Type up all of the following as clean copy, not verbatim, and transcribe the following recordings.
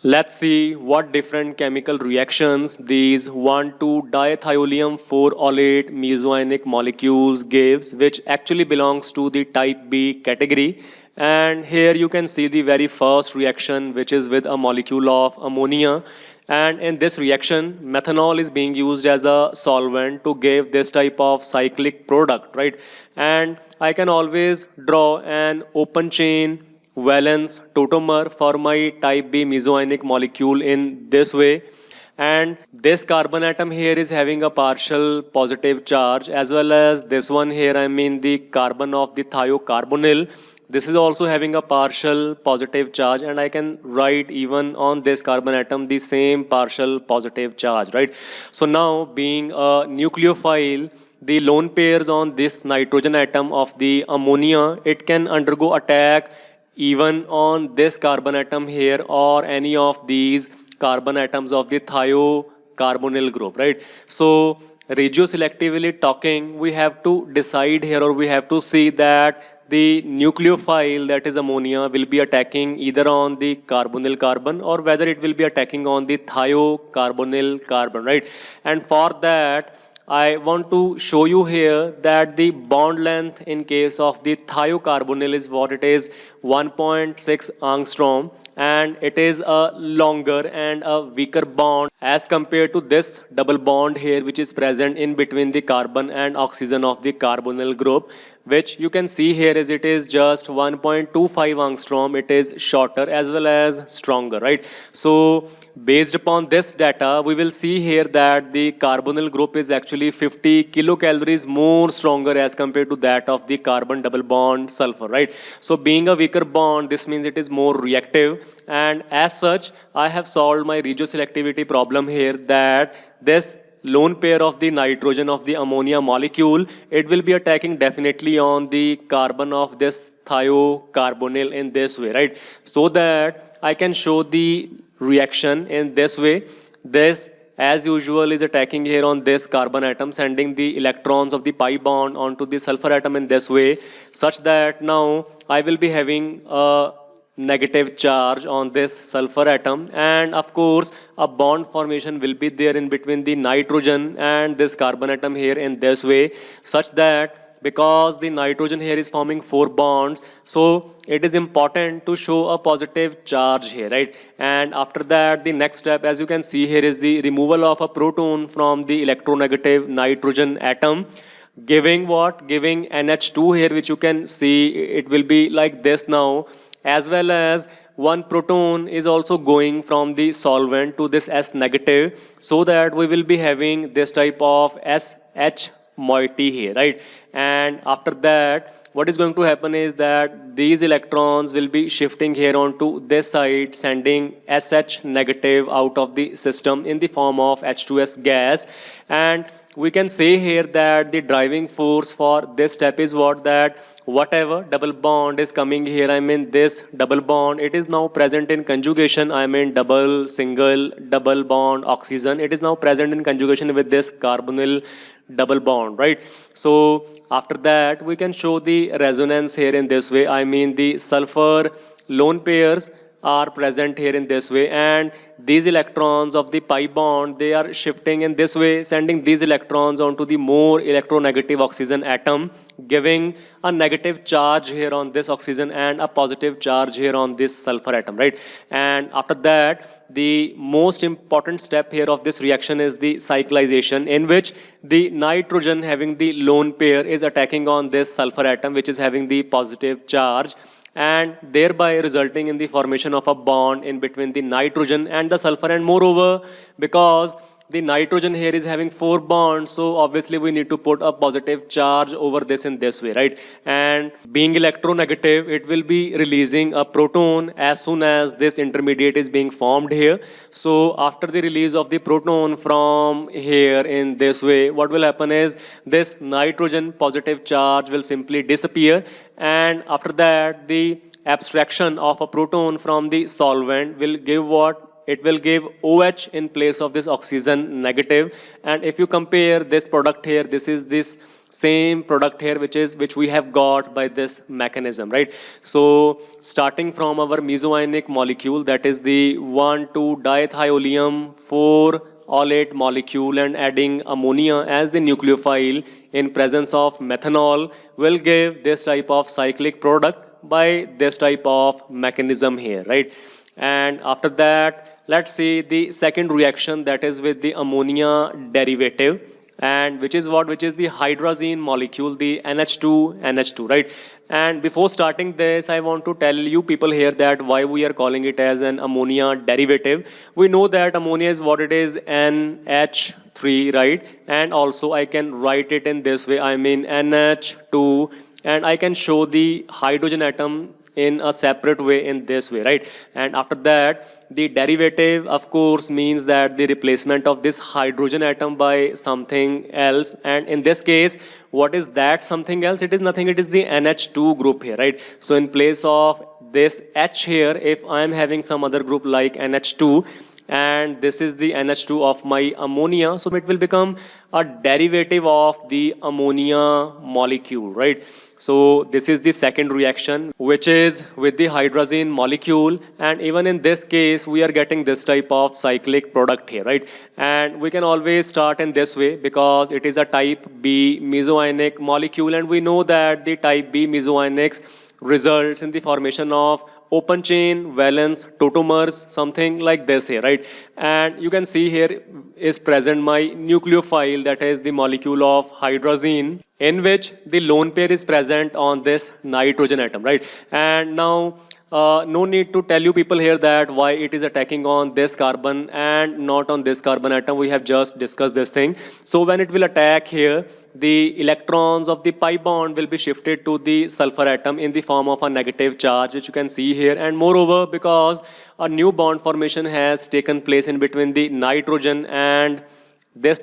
Let's see what different chemical reactions these 1,2-dithiolium-4-olate mesoionic molecules gives, which actually belongs to the type B category. And here you can see the very first reaction, which is with a molecule of ammonia. And in this reaction, methanol is being used as a solvent to give this type of cyclic product, right? And I can always draw an open chain valence tautomer for my type B mesoionic molecule in this way. And this carbon atom here is having a partial positive charge, as well as this one here, I mean the carbon of the thiocarbonyl. This is also having a partial positive charge, and I can write even on this carbon atom the same partial positive charge, right? So now, being a nucleophile, the lone pairs on this nitrogen atom of the ammonia, it can undergo attack even on this carbon atom here or any of these carbon atoms of the thiocarbonyl group, right? So regioselectively talking, we have to decide here, or we have to see that the nucleophile, that is ammonia, will be attacking either on the carbonyl carbon or whether it will be attacking on the thiocarbonyl carbon, right? And for that, I want to show you here that the bond length in case of the thiocarbonyl is what it is, 1.6 angstrom, and it is a longer and a weaker bond as compared to this double bond here, which is present in between the carbon and oxygen of the carbonyl group, which you can see here is it is just 1.25 angstrom. It is shorter as well as stronger, right? So based upon this data, we will see here that the carbonyl group is actually 50 kilocalories more stronger as compared to that of the carbon double bond sulfur, right? So being a weaker bond, this means it is more reactive, and as such, I have solved my regioselectivity problem here that this lone pair of the nitrogen of the ammonia molecule, it will be attacking definitely on the carbon of this thiocarbonyl in this way, right? So that I can show the reaction in this way. This, as usual, is attacking here on this carbon atom, sending the electrons of the pi bond onto the sulfur atom in this way, such that now I will be having a negative charge on this sulfur atom, and of course a bond formation will be there in between the nitrogen and this carbon atom here in this way, such that because the nitrogen here is forming 4 bonds, so it is important to show a positive charge here, right? And after that, the next step, as you can see here, is the removal of a proton from the electronegative nitrogen atom, giving what? Giving NH2 here, which you can see it will be like this now, as well as one proton is also going from the solvent to this S negative, so that we will be having this type of SH moiety here, right? And after that, what is going to happen is that these electrons will be shifting here onto this side, sending SH negative out of the system in the form of H2S gas. And we can say here that the driving force for this step is what? That whatever double bond is coming here, I mean this double bond, it is now present in conjugation, I mean double, single, double bond, oxygen, it is now present in conjugation with this carbonyl double bond, right? So after that, we can show the resonance here in this way, I mean the sulfur lone pairs are present here in this way, and these electrons of the pi bond, they are shifting in this way, sending these electrons onto the more electronegative oxygen atom, giving a negative charge here on this oxygen and a positive charge here on this sulfur atom, right? And after that, the most important step here of this reaction is the cyclization, in which the nitrogen having the lone pair is attacking on this sulfur atom, which is having the positive charge, and thereby resulting in the formation of a bond in between the nitrogen and the sulfur. And moreover, because the nitrogen here is having 4 bonds, so obviously we need to put a positive charge over this in this way, right? And being electronegative, it will be releasing a proton as soon as this intermediate is being formed here. So after the release of the proton from here in this way, what will happen is this nitrogen positive charge will simply disappear, and after that the abstraction of a proton from the solvent will give what? It will give OH in place of this oxygen negative. And if you compare this product here, this is this same product here, which we have got by this mechanism, right? So starting from our mesoionic molecule, that is the 1,2-diethioleum 4-olate molecule, and adding ammonia as the nucleophile in presence of methanol will give this type of cyclic product by this type of mechanism here, right? And after that, let's see the second reaction, that is with the ammonia derivative, and which is the hydrazine molecule, the NH2, right? And before starting this, I want to tell you people here that why we are calling it as an ammonia derivative. We know that ammonia is what it is, NH3, right? And also I can write it in this way, I mean NH2, and I can show the hydrogen atom in a separate way in this way, right? And after that, the derivative, of course, means that the replacement of this hydrogen atom by something else. And in this case, what is that something else? It is nothing, it is the NH2 group here, right? So in place of this H here, if I am having some other group like NH2, and this is the NH2 of my ammonia, so it will become a derivative of the ammonia molecule, right? So this is the second reaction, which is with the hydrazine molecule, and even in this case we are getting this type of cyclic product here, right? And we can always start in this way because it is a type B mesoionic molecule, and we know that the type B mesoionics results in the formation of open chain valence tautomers, something like this here, right? And you can see here is present my nucleophile, that is the molecule of hydrazine, in which the lone pair is present on this nitrogen atom, right? And now no need to tell you people here that why it is attacking on this carbon and not on this carbon atom. We have just discussed this thing. So when it will attack here, the electrons of the pi bond will be shifted to the sulfur atom in the form of a negative charge, which you can see here. And moreover, because a new bond formation has taken place in between the nitrogen and this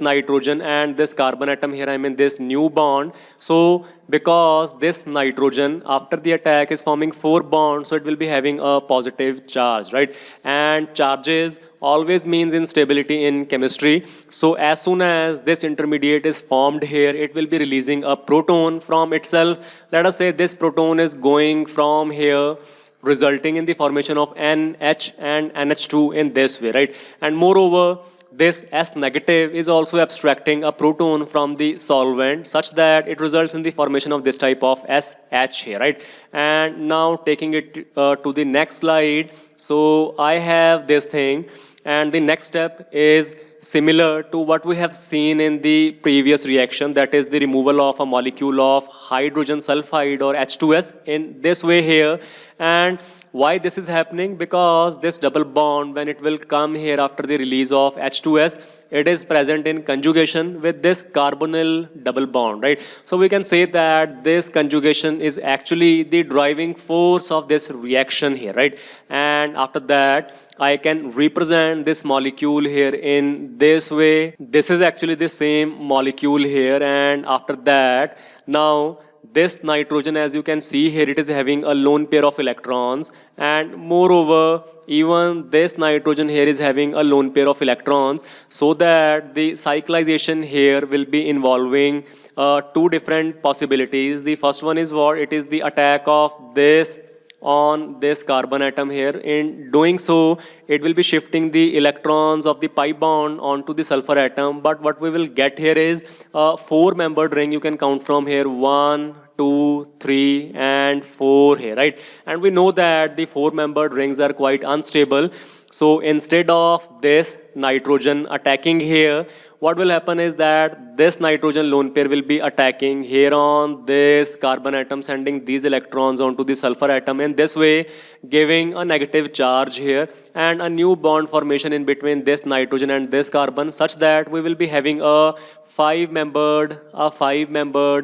carbon atom here, I mean this new bond. So because this nitrogen after the attack is forming 4 bonds, so it will be having a positive charge, right? And charges always means instability in chemistry. So as soon as this intermediate is formed here, it will be releasing a proton from itself. Let us say this proton is going from here, resulting in the formation of NH and NH2 in this way, right? And moreover, this S negative is also abstracting a proton from the solvent such that it results in the formation of this type of SH here, right? And now taking it to the next slide. So I have this thing, and the next step is similar to what we have seen in the previous reaction, that is the removal of a molecule of hydrogen sulfide or H2S in this way here. And why this is happening? Because this double bond, when it will come here after the release of H2S, it is present in conjugation with this carbonyl double bond, right? So we can say that this conjugation is actually the driving force of this reaction here, right? And after that, I can represent this molecule here in this way. This is actually the same molecule here, and after that, now this nitrogen, as you can see here, it is having a lone pair of electrons, and moreover, even this nitrogen here is having a lone pair of electrons, so that the cyclization here will be involving 2 different possibilities. The first one is what? It is the attack of this on this carbon atom here. In doing so, it will be shifting the electrons of the pi bond onto the sulfur atom. But what we will get here is a 4-membered ring. You can count from here 1, 2, 3, and 4 here, right? And we know that the 4-membered rings are quite unstable. So instead of this nitrogen attacking here, what will happen is that this nitrogen lone pair will be attacking here on this carbon atom, sending these electrons onto the sulfur atom, in this way giving a negative charge here and a new bond formation in between this nitrogen and this carbon, such that we will be having a 5-membered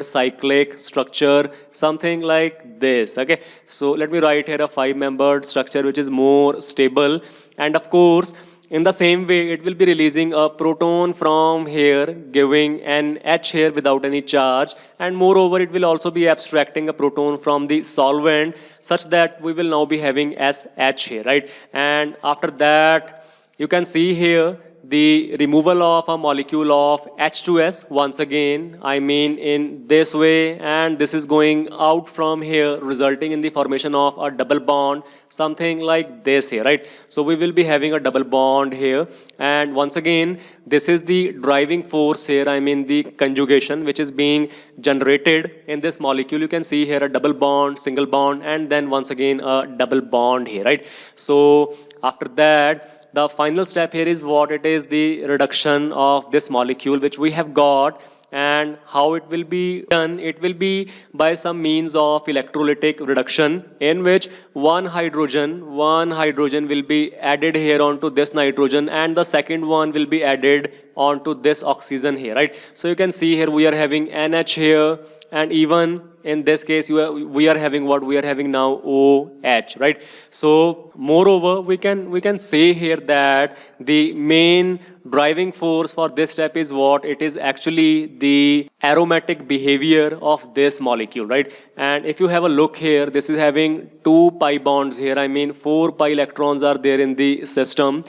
cyclic structure, something like this. Okay, so let me write here a 5-membered structure which is more stable. And of course, in the same way, it will be releasing a proton from here, giving an H here without any charge. And moreover, it will also be abstracting a proton from the solvent, such that we will now be having SH here, right? And after that, you can see here the removal of a molecule of H2S once again, I mean in this way, and this is going out from here, resulting in the formation of a double bond, something like this here, right? So we will be having a double bond here, and once again, this is the driving force here, I mean the conjugation which is being generated in this molecule. You can see here a double bond, single bond, and then once again a double bond here, right? So after that, the final step here is what it is, the reduction of this molecule which we have got, and how it will be done. It will be by some means of electrolytic reduction, in which one hydrogen will be added here onto this nitrogen, and the second one will be added onto this oxygen here, right? So you can see here we are having NH here, and even in this case we are having what we are having now, OH, right? So moreover, we can say here that the main driving force for this step is what it is, actually the aromatic behavior of this molecule, right? And if you have a look here, this is having 2 pi bonds here, I mean 4 pi electrons are there in the system,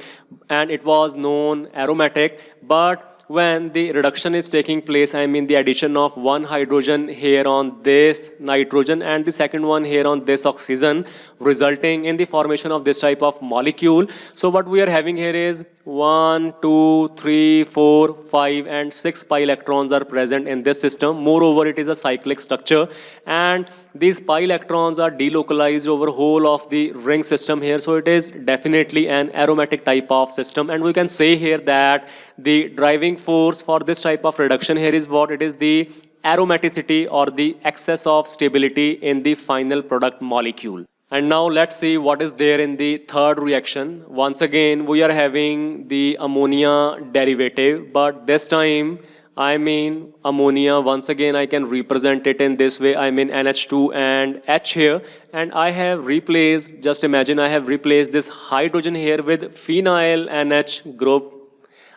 and it was known aromatic. But when the reduction is taking place, I mean the addition of one hydrogen here on this nitrogen and the second one here on this oxygen, resulting in the formation of this type of molecule. So what we are having here is 1, 2, 3, 4, 5 and 6 pi electrons are present in this system. Moreover, it is a cyclic structure, and these pi electrons are delocalized over whole of the ring system here. So it is definitely an aromatic type of system, and we can say here that the driving force for this type of reduction here is what it is, the aromaticity or the excess of stability in the final product molecule. And now let's see what is there in the third reaction. Once again, we are having the ammonia derivative, but this time, I mean ammonia, once again I can represent it in this way, I mean NH2 and H here, and I have replaced, just imagine I have replaced this hydrogen here with phenyl NH group,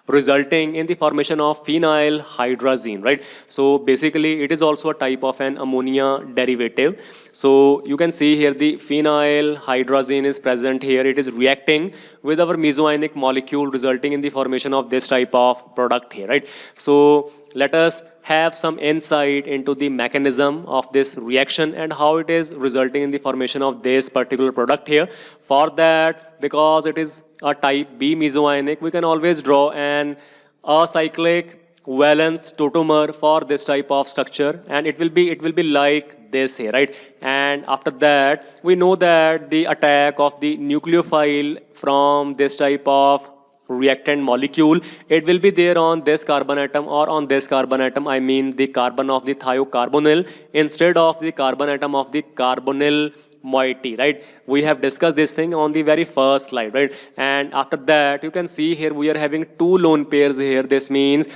resulting in the formation of phenyl hydrazine, right? So basically it is also a type of an ammonia derivative. So you can see here the phenyl hydrazine is present here. It is reacting with our mesoionic molecule, resulting in the formation of this type of product here, right? So let us have some insight into the mechanism of this reaction and how it is resulting in the formation of this particular product here. For that, because it is a type B mesoionic, we can always draw an acyclic valence tautomer for this type of structure, and it will be like this here, right? And after that, we know that the attack of the nucleophile from this type of reactant molecule, it will be there on this carbon atom or on this carbon atom, I mean the carbon of the thiocarbonyl instead of the carbon atom of the carbonyl moiety, right? We have discussed this thing on the very first slide, right? And after that, you can see here we are having 2 lone pairs here. This means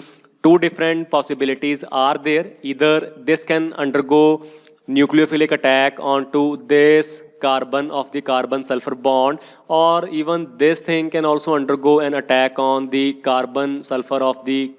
2 different possibilities are there. Either this can undergo nucleophilic attack onto this carbon of the carbon sulfur bond, or even this thing can also undergo an attack on the carbon sulfur of the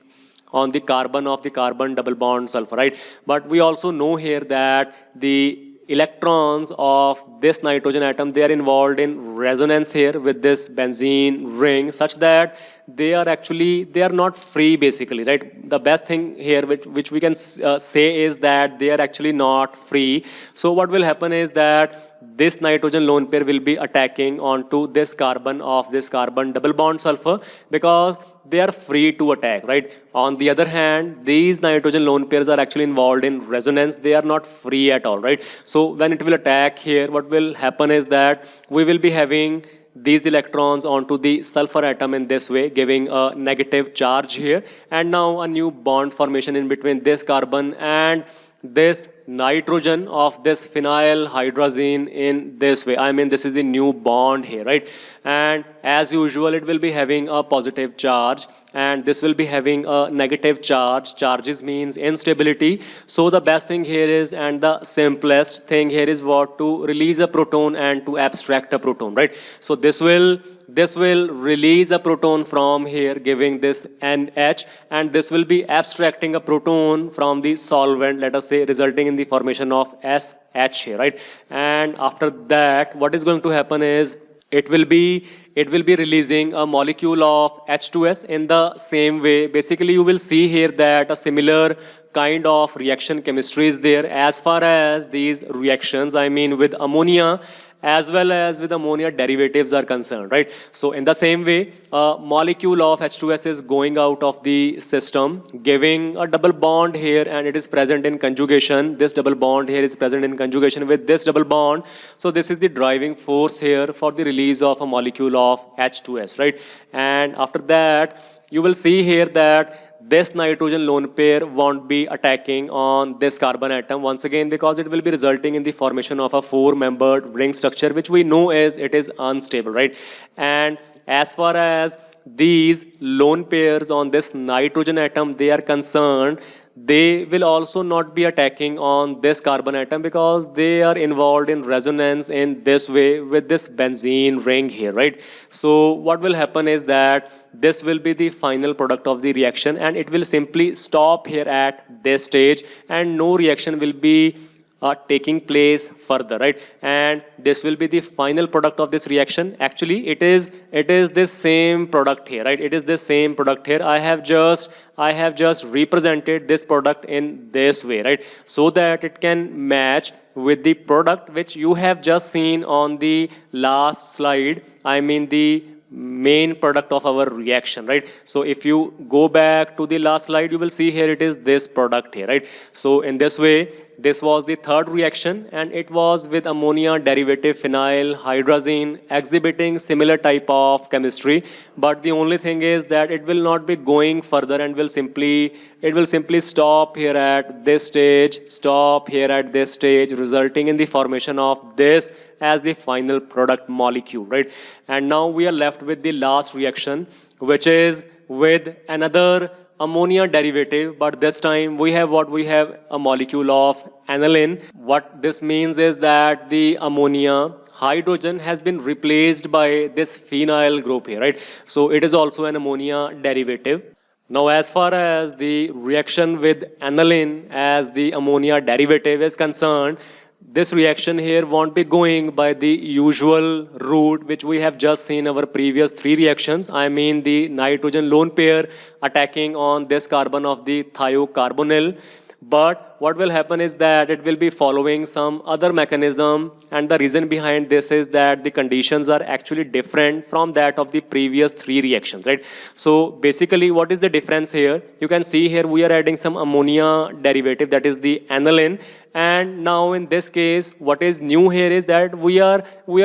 carbon of the carbon double bond sulfur, right? But we also know here that the electrons of this nitrogen atom, they are involved in resonance here with this benzene ring, such that they are not free basically, right? The best thing here which we can say is that they are actually not free. So what will happen is that this nitrogen lone pair will be attacking onto this carbon of this carbon double bond sulfur, because they are free to attack, right? On the other hand, these nitrogen lone pairs are actually involved in resonance. They are not free at all, right? So when it will attack here, what will happen is that we will be having these electrons onto the sulfur atom in this way, giving a negative charge here, and now a new bond formation in between this carbon and this nitrogen of this phenyl hydrazine in this way. I mean, this is the new bond here, right? And as usual, it will be having a positive charge, and this will be having a negative charge. Charges means instability. So the best thing here is, and the simplest thing here is what? To release a proton and to abstract a proton, right? So this will release a proton from here, giving this NH, and this will be abstracting a proton from the solvent, let us say, resulting in the formation of SH here, right? And after that, what is going to happen is it will be releasing a molecule of H2S in the same way. Basically, you will see here that a similar kind of reaction chemistry is there as far as these reactions, I mean with ammonia as well as with ammonia derivatives are concerned, right? So in the same way, a molecule of H2S is going out of the system, giving a double bond here, and it is present in conjugation. This double bond here is present in conjugation with this double bond. So this is the driving force here for the release of a molecule of H2S, right? And after that, you will see here that this nitrogen lone pair won't be attacking on this carbon atom once again, because it will be resulting in the formation of a four-membered ring structure, which we know is it is unstable, right? And as far as these lone pairs on this nitrogen atom they are concerned, they will also not be attacking on this carbon atom because they are involved in resonance in this way with this benzene ring here, right? So what will happen is that this will be the final product of the reaction, and it will simply stop here at this stage, and no reaction will be taking place further, right? And this will be the final product of this reaction. Actually, it is this same product here, right? It is this same product here. I have just represented this product in this way, right? So that it can match with the product which you have just seen on the last slide. I mean the main product of our reaction, right? So if you go back to the last slide, you will see here it is this product here, right? So in this way, this was the third reaction, and it was with ammonia derivative phenyl hydrazine exhibiting similar type of chemistry. But the only thing is that it will not be going further, and it will simply stop here at this stage, stop here at this stage, resulting in the formation of this as the final product molecule, right? And now we are left with the last reaction, which is with another ammonia derivative, but this time we have a molecule of aniline. What this means is that the ammonia hydrogen has been replaced by this phenyl group here, right? So it is also an ammonia derivative. Now, as far as the reaction with aniline as the ammonia derivative is concerned, this reaction here won't be going by the usual route which we have just seen our previous three reactions. I mean the nitrogen lone pair attacking on this carbon of the thiocarbonyl. But what will happen is that it will be following some other mechanism, and the reason behind this is that the conditions are actually different from that of the previous three reactions, right? So basically, what is the difference here? You can see here we are adding some ammonia derivative, that is the aniline, and now in this case, what is new here is that we are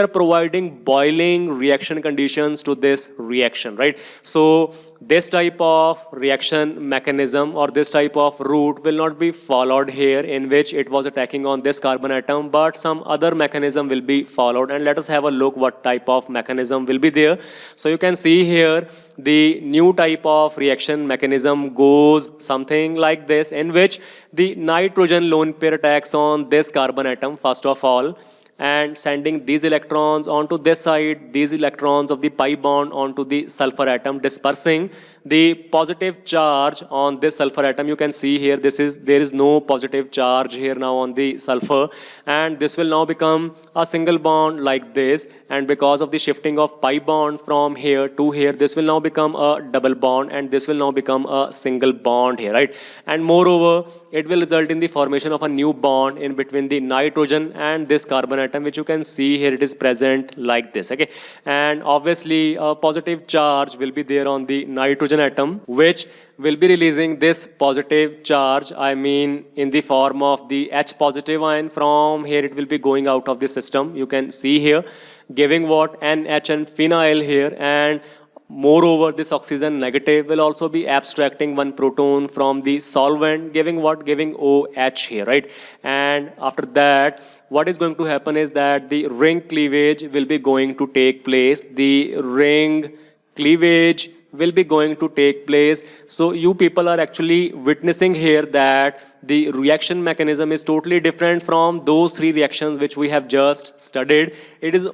providing boiling reaction conditions to this reaction, right? So this type of reaction mechanism or this type of route will not be followed here, in which it was attacking on this carbon atom, but some other mechanism will be followed. And let us have a look what type of mechanism will be there. So you can see here the new type of reaction mechanism goes something like this, in which the nitrogen lone pair attacks on this carbon atom first of all, and sending these electrons onto this side, these electrons of the pi bond onto the sulfur atom, dispersing the positive charge on this sulfur atom. You can see here there is no positive charge here now on the sulfur, and this will now become a single bond like this, and because of the shifting of pi bond from here to here, this will now become a double bond, and this will now become a single bond here, right? And moreover, it will result in the formation of a new bond in between the nitrogen and this carbon atom, which you can see here it is present like this, okay? And obviously a positive charge will be there on the nitrogen atom, which will be releasing this positive charge, I mean in the form of the H positive ion. From here it will be going out of the system, you can see here, giving what? NH and phenyl here, and moreover, this oxygen negative will also be abstracting one proton from the solvent, giving what? Giving OH here, right? And after that, what is going to happen is that the ring cleavage will be going to take place. The ring cleavage will be going to take place. So you people are actually witnessing here that the reaction mechanism is totally different from those three reactions which we have just studied. It is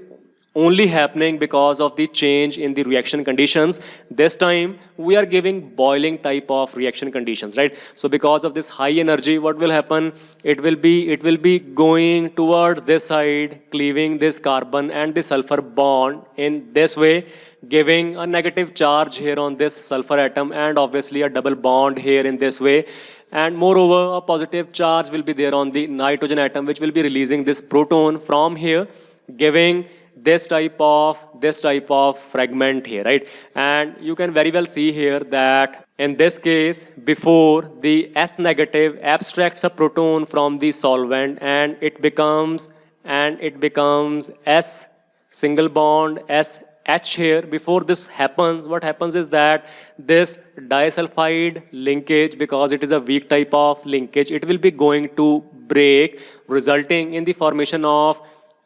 only happening because of the change in the reaction conditions. This time we are giving boiling type of reaction conditions, right? So because of this high energy, what will happen? It will be going towards this side, cleaving this carbon and the sulfur bond in this way, giving a negative charge here on this sulfur atom, and obviously a double bond here in this way. And moreover, a positive charge will be there on the nitrogen atom, which will be releasing this proton from here, giving this type of fragment here, right? And you can very well see here that in this case, before the S negative abstracts a proton from the solvent, and it becomes S single bond S H here. Before this happens, what happens is that this disulfide linkage, because it is a weak type of linkage, it will be going to break, resulting in the formation of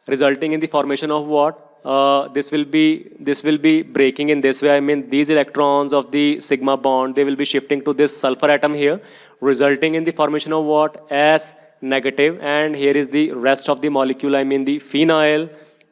what? This will be breaking in this way. I mean, these electrons of the sigma bond, they will be shifting to this sulfur atom here, resulting in the formation of what? S negative. And here is the rest of the molecule. I mean, the phenyl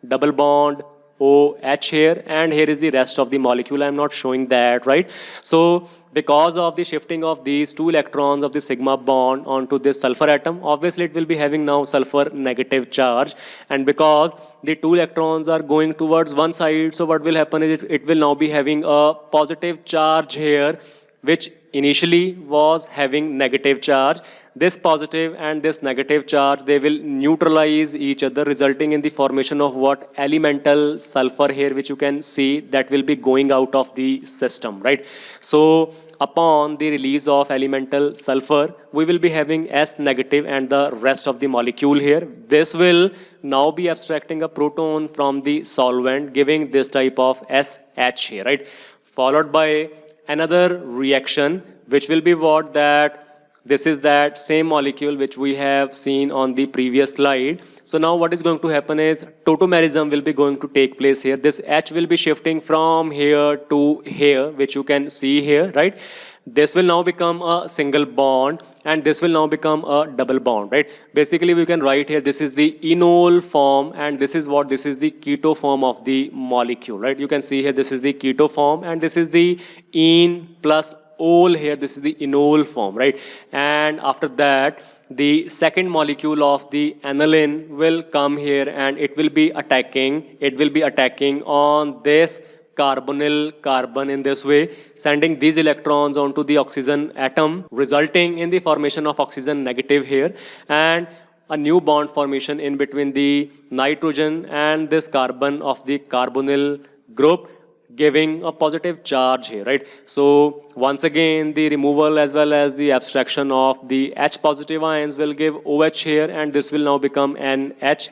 double bond OH here, and here is the rest of the molecule. I'm not showing that, right? So because of the shifting of these two electrons of the sigma bond onto this sulfur atom, obviously it will be having now sulfur negative charge. And because the two electrons are going towards one side, so what will happen is it will now be having a positive charge here, which initially was having negative charge. This positive and this negative charge, they will neutralize each other, resulting in the formation of what? Elemental sulfur here, which you can see that will be going out of the system, right? So upon the release of elemental sulfur, we will be having S negative and the rest of the molecule here. This will now be abstracting a proton from the solvent, giving this type of SH here, right? Followed by another reaction, which will be what? That this is that same molecule which we have seen on the previous slide. So now what is going to happen is tautomerism will be going to take place here. This H will be shifting from here to here, which you can see here, right? This will now become a single bond, and this will now become a double bond, right? Basically, we can write here, this is the enol form, and this is what? This is the keto form of the molecule, right? You can see here, this is the keto form, and this is the en plus ol here, this is the enol form, right? And after that, the second molecule of the aniline will come here, and it will be attacking on this carbonyl carbon in this way, sending these electrons onto the oxygen atom, resulting in the formation of oxygen negative here, and a new bond formation in between the nitrogen and this carbon of the carbonyl group, giving a positive charge here, right? So once again, the removal as well as the abstraction of the H positive ions will give OH here, and this will now become NH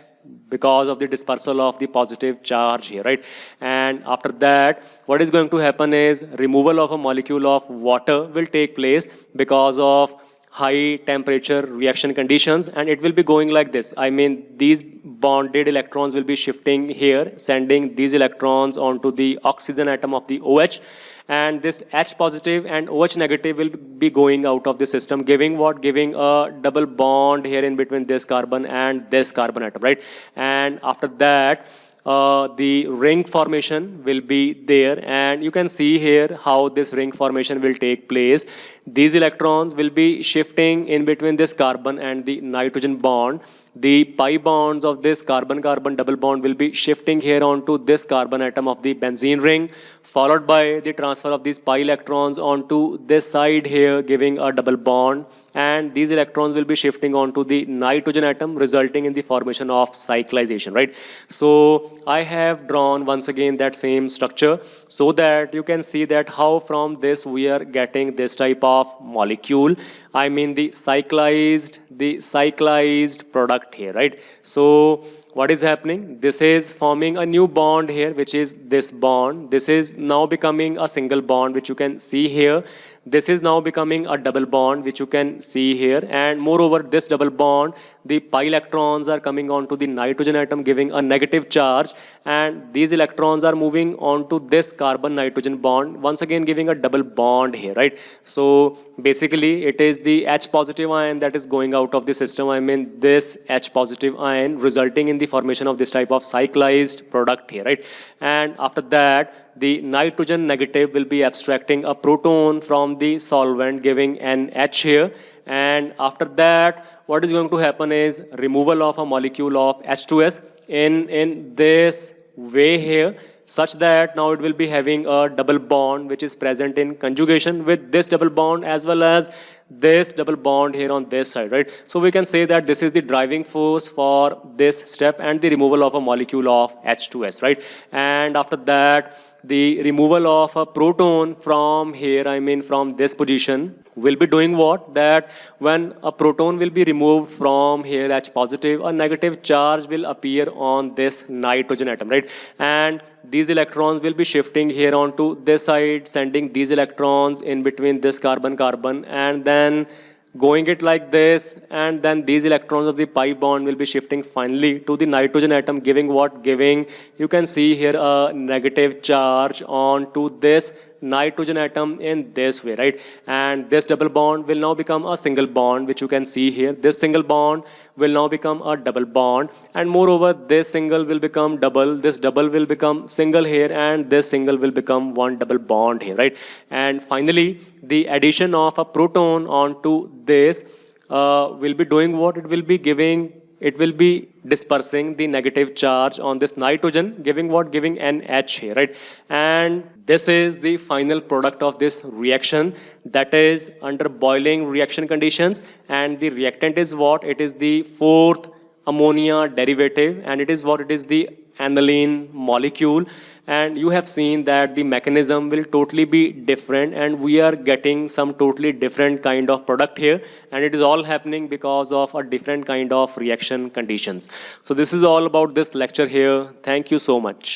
because of the dispersal of the positive charge here, right? And after that, what is going to happen is removal of a molecule of water will take place because of high temperature reaction conditions, and it will be going like this. I mean, these bonded electrons will be shifting here, sending these electrons onto the oxygen atom of the OH, and this H positive and OH negative will be going out of the system, giving what? Giving a double bond here in between this carbon and this carbon atom, right? And after that, the ring formation will be there, and you can see here how this ring formation will take place. These electrons will be shifting in between this carbon and the nitrogen bond. The pi bonds of this carbon-carbon double bond will be shifting here onto this carbon atom of the benzene ring, followed by the transfer of these pi electrons onto this side here, giving a double bond. And these electrons will be shifting onto the nitrogen atom, resulting in the formation of cyclization, right? So I have drawn once again that same structure so that you can see that how from this we are getting this type of molecule. I mean the cyclized product here, right? So what is happening? This is forming a new bond here, which is this bond. This is now becoming a single bond, which you can see here. This is now becoming a double bond, which you can see here. And moreover, this double bond, the pi electrons are coming onto the nitrogen atom, giving a negative charge. And these electrons are moving onto this carbon-nitrogen bond, once again giving a double bond here, right? So Basically, it is the H positive ion that is going out of the system. I mean, this H positive ion resulting in the formation of this type of cyclized product here, right? And after that, the nitrogen negative will be abstracting a proton from the solvent, giving an H here. And after that, what is going to happen is removal of a molecule of H2S in this way here, such that now it will be having a double bond which is present in conjugation with this double bond as well as this double bond here on this side, right? So we can say that this is the driving force for this step and the removal of a molecule of H2S, right? And after that, the removal of a proton from here, I mean from this position, will be doing what? That when a proton will be removed from here, H positive, a negative charge will appear on this nitrogen atom, right? And these electrons will be shifting here onto this side, sending these electrons in between this carbon-carbon, and then going it like this, and then these electrons of the pi bond will be shifting finally to the nitrogen atom, giving what? Giving, you can see here, a negative charge on to this nitrogen atom in this way, right? And this double bond will now become a single bond, which you can see here. This single bond will now become a double bond, and moreover this single will become double, this double will become single here, and this single will become one double bond here, right? And finally, the addition of a proton onto this will be doing what? It will be giving, it will be dispersing the negative charge on this nitrogen, giving what? Giving an H here, right? And this is the final product of this reaction, that is under boiling reaction conditions. And the reactant is what? It is the fourth ammonia derivative, and it is what? It is the aniline molecule. And you have seen that the mechanism will totally be different, and we are getting some totally different kind of product here, and it is all happening because of a different kind of reaction conditions. So this is all about this lecture here. Thank you so much.